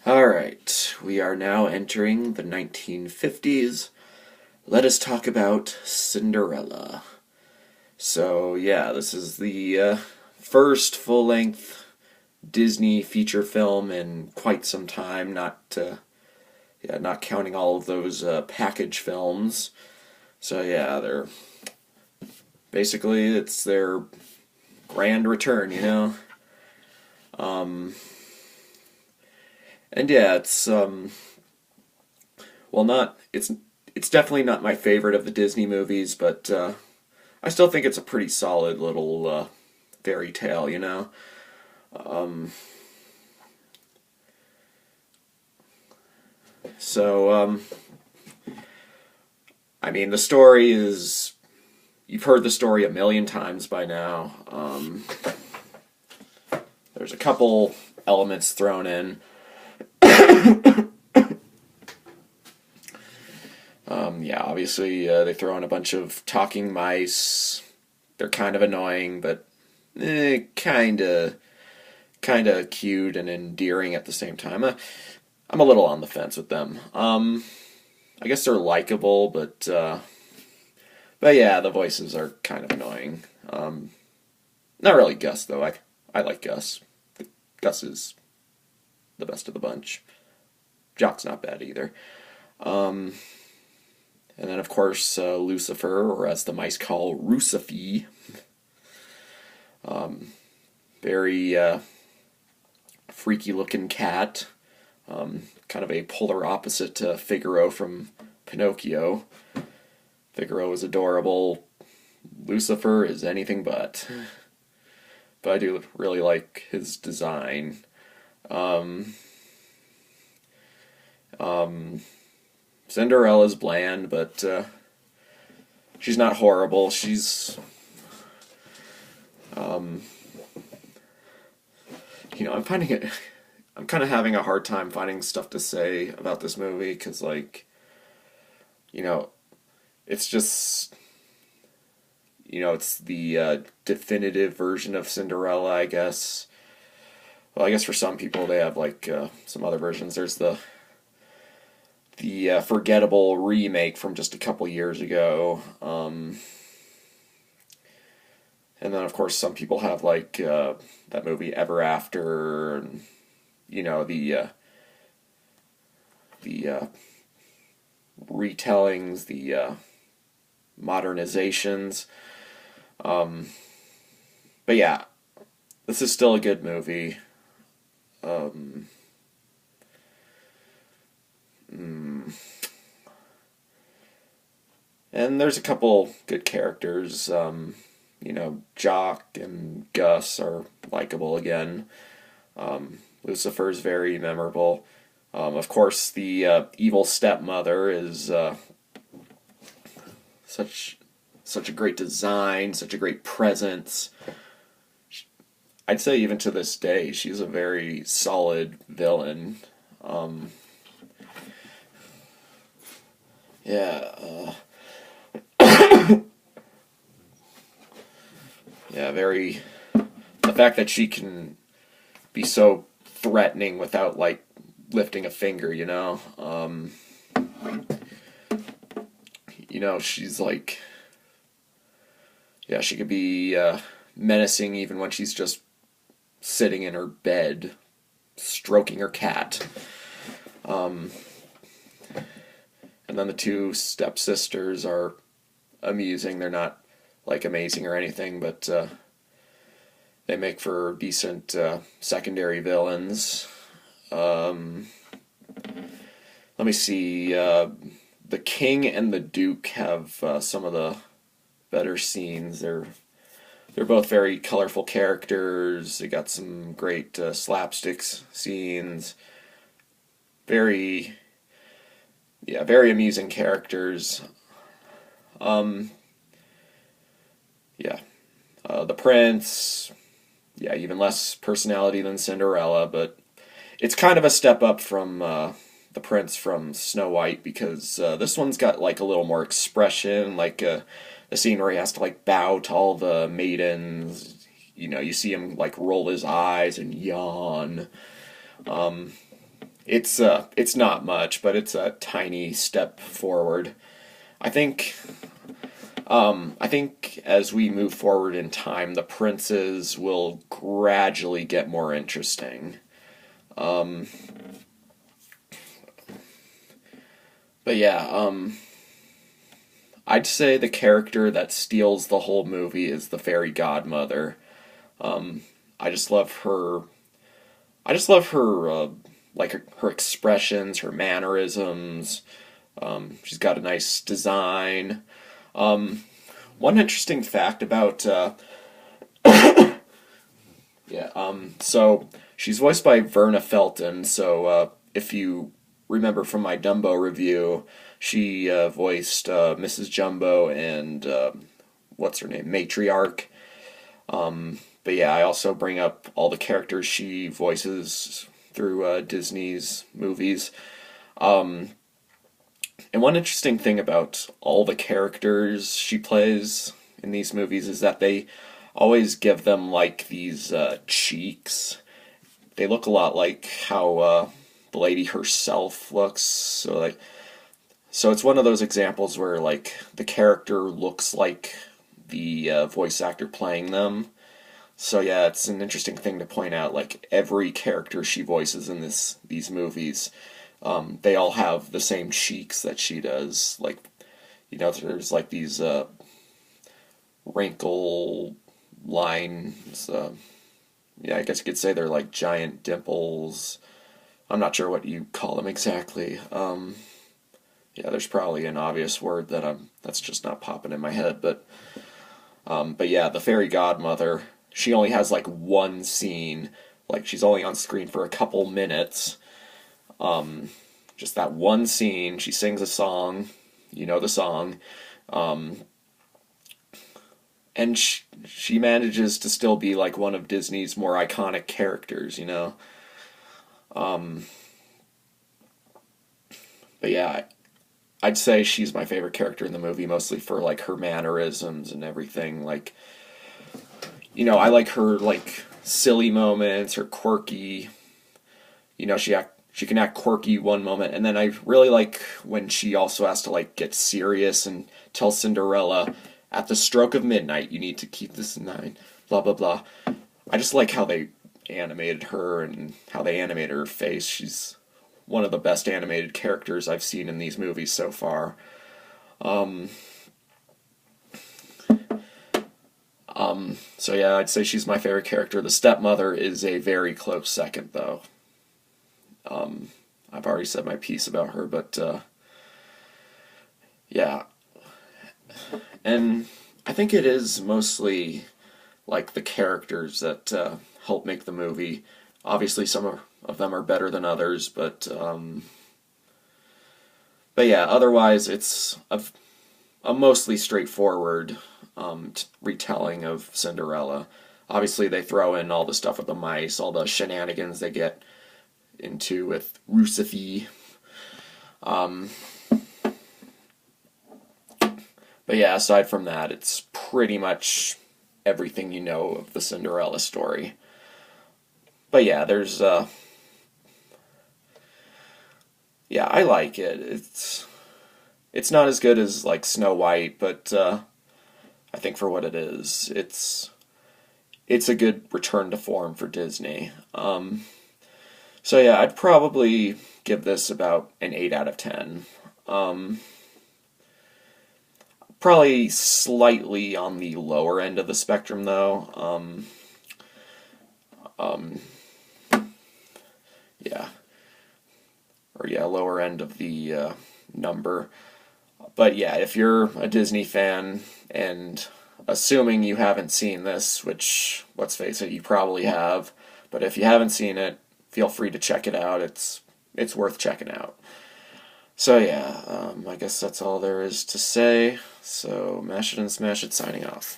Alright, we are now entering the 1950s. Let us talk about Cinderella. So, yeah, this is the first full-length Disney feature film in quite some time, not counting all of those package films. So, yeah, it's their grand return, you know? And yeah, it's definitely not my favorite of the Disney movies, but I still think it's a pretty solid little fairy tale, you know. Um, so I mean, the story is you've heard the story a million times by now. There's a couple elements thrown in. Yeah, obviously they throw in a bunch of talking mice. They're kind of annoying, but kind of cute and endearing at the same time. I'm a little on the fence with them. I guess they're likable, but yeah, the voices are kind of annoying. Not really Gus though. I like Gus. Gus is the best of the bunch. Jock's not bad either. And then, of course, Lucifer, or as the mice call, Rucifer. Very freaky-looking cat. Kind of a polar opposite to Figaro from Pinocchio. Figaro is adorable. Lucifer is anything but. But I do really like his design. Cinderella's bland, but she's not horrible. I'm finding it. I'm kind of having a hard time finding stuff to say about this movie because, you know, it's just, it's the definitive version of Cinderella, I guess. Well, I guess for some people they have some other versions. There's the forgettable remake from just a couple years ago. And then, of course, some people have, that movie Ever After, and, the retellings, the modernizations. But yeah, this is still a good movie. And there's a couple good characters. Jock and Gus are likable again. Lucifer's very memorable. Of course, the evil stepmother is such a great design, such a great presence. I'd say even to this day, she's a very solid villain. Yeah. Yeah, very. The fact that she can be so threatening without, lifting a finger, you know? She's yeah, she could be menacing even when she's just sitting in her bed, stroking her cat. And then the two stepsisters are amusing. They're not amazing or anything, but they make for decent secondary villains. Let me see. The King and the Duke have some of the better scenes. They're both very colorful characters. They got some great slapstick scenes. Very amusing characters. The Prince, even less personality than Cinderella, but it's kind of a step up from the Prince from Snow White because this one's got a little more expression, the scene where he has to bow to all the maidens. You see him roll his eyes and yawn. it's not much, but it's a tiny step forward. I think I think as we move forward in time, the princes will gradually get more interesting. Um, but yeah, I'd say the character that steals the whole movie is the fairy godmother. Um, I just love her. I just love her, like her expressions, her mannerisms. She's got a nice design. Um, One interesting fact about yeah, so she's voiced by Verna Felton. So if you remember from my Dumbo review, she voiced Mrs. Jumbo and what's her name, Matriarch. But yeah, I also bring up all the characters she voices through Disney's movies. Um, and one interesting thing about all the characters she plays in these movies is that they always give them like these cheeks. They look a lot like how the lady herself looks. So it's one of those examples where like the character looks like the voice actor playing them. So yeah, it's an interesting thing to point out. Like every character she voices in these movies, they all have the same cheeks that she does. Like there's like these wrinkle lines. Yeah, I guess you could say they're like giant dimples. I'm not sure what you call them exactly. Yeah, there's probably an obvious word that's just not popping in my head. But yeah, the fairy godmother. She only has like one scene. Like she's only on screen for a couple minutes. Just that one scene. She sings a song. You know the song. Um, and she manages to still be like one of Disney's more iconic characters, you know. Um, but yeah, I'd say she's my favorite character in the movie, mostly for like her mannerisms and everything. Like, I like her like silly moments, her quirky. She can act quirky one moment, and then I really like when she also has to like get serious and tell Cinderella, at the stroke of midnight, you need to keep this in mind. Blah blah blah. I just like how they animated her and how they animated her face. She's one of the best animated characters I've seen in these movies so far. Um, so yeah, I'd say she's my favorite character. The stepmother is a very close second, though. Um, I've already said my piece about her, but yeah, and I think it is mostly like the characters that help make the movie. Obviously, of them are better than others, but yeah, otherwise it's a mostly straightforward retelling of Cinderella. Obviously, they throw in all the stuff with the mice, all the shenanigans they get into with Rusifi. Um, but yeah, aside from that, it's pretty much everything you know of the Cinderella story. But yeah, yeah, I like it. It's not as good as like Snow White, but I think for what it is, it's a good return to form for Disney. So yeah, I'd probably give this about an 8 out of 10. Um, Probably slightly on the lower end of the spectrum, though. Um, yeah, or yeah, lower end of the number. But yeah, if you're a Disney fan, and assuming you haven't seen this, which, let's face it, you probably have, but if you haven't seen it, feel free to check it out. It's worth checking out. So yeah, I guess that's all there is to say. So Mash it and Smash it signing off.